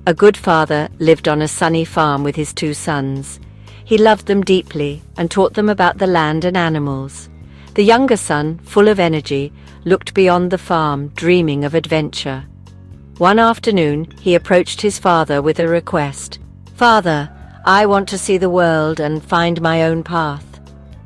A good father lived on a sunny farm with his 2 sons. He loved them deeply and taught them about the land and animals. The younger son, full of energy, looked beyond the farm, dreaming of adventure. One afternoon, he approached his father with a request. "Father, I want to see the world and find my own path."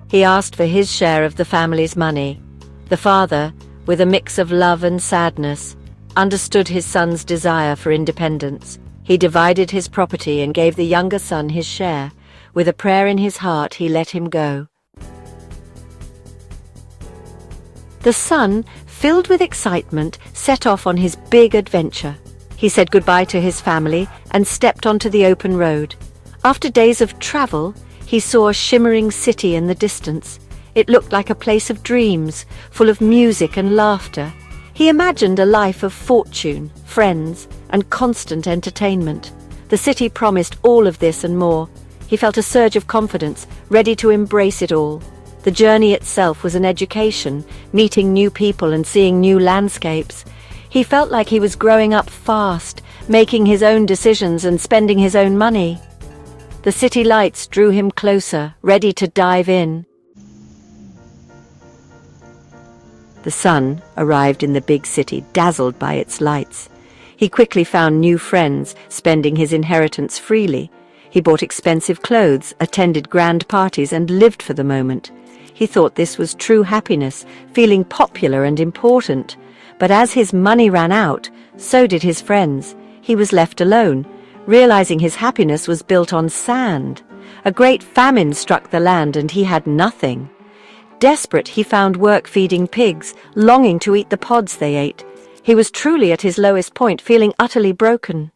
He asked for his share of the family's money. The father, with a mix of love and sadness, understood his son's desire for independence. He divided his property and gave the younger son his share. With a prayer in his heart, he let him go. The son, filled with excitement, set off on his big adventure. He said goodbye to his family and stepped onto the open road. After days of travel, he saw a shimmering city in the distance. It looked like a place of dreams, full of music and laughter. He imagined a life of fortune, friends, and constant entertainment. The city promised all of this and more. He felt a surge of confidence, ready to embrace it all. The journey itself was an education, meeting new people and seeing new landscapes. He felt like he was growing up fast, making his own decisions and spending his own money. The city lights drew him closer, ready to dive in. The son arrived in the big city, dazzled by its lights. He quickly found new friends, spending his inheritance freely. He bought expensive clothes, attended grand parties, and lived for the moment. He thought this was true happiness, feeling popular and important. But as his money ran out, so did his friends. He was left alone, realizing his happiness was built on sand. A great famine struck the land and he had nothing. Desperate, he found work feeding pigs, longing to eat the pods they ate. He was truly at his lowest point, feeling utterly broken.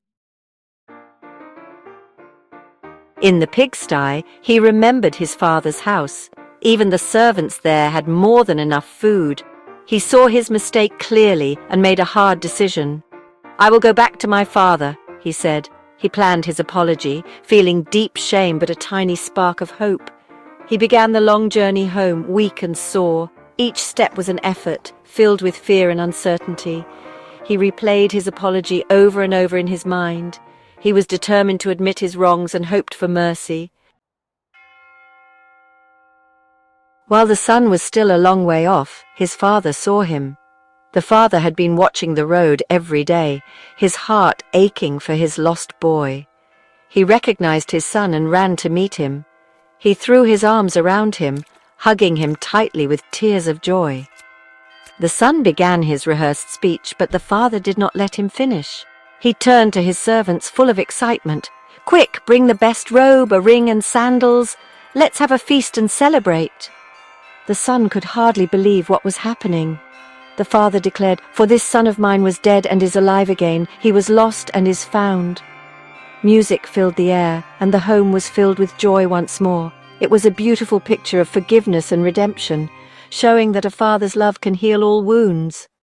In the pigsty, he remembered his father's house. Even the servants there had more than enough food. He saw his mistake clearly and made a hard decision. "I will go back to my father," he said. He planned his apology, feeling deep shame but a tiny spark of hope. He began the long journey home, weak and sore. Each step was an effort, filled with fear and uncertainty. He replayed his apology over and over in his mind. He was determined to admit his wrongs and hoped for mercy. While the son was still a long way off, his father saw him. The father had been watching the road every day, his heart aching for his lost boy. He recognized his son and ran to meet him. He threw his arms around him, hugging him tightly with tears of joy. The son began his rehearsed speech, but the father did not let him finish. He turned to his servants full of excitement. "Quick, bring the best robe, a ring and sandals. Let's have a feast and celebrate." The son could hardly believe what was happening. The father declared, "For this son of mine was dead and is alive again. He was lost and is found." Music filled the air, and the home was filled with joy once more. It was a beautiful picture of forgiveness and redemption, showing that a father's love can heal all wounds.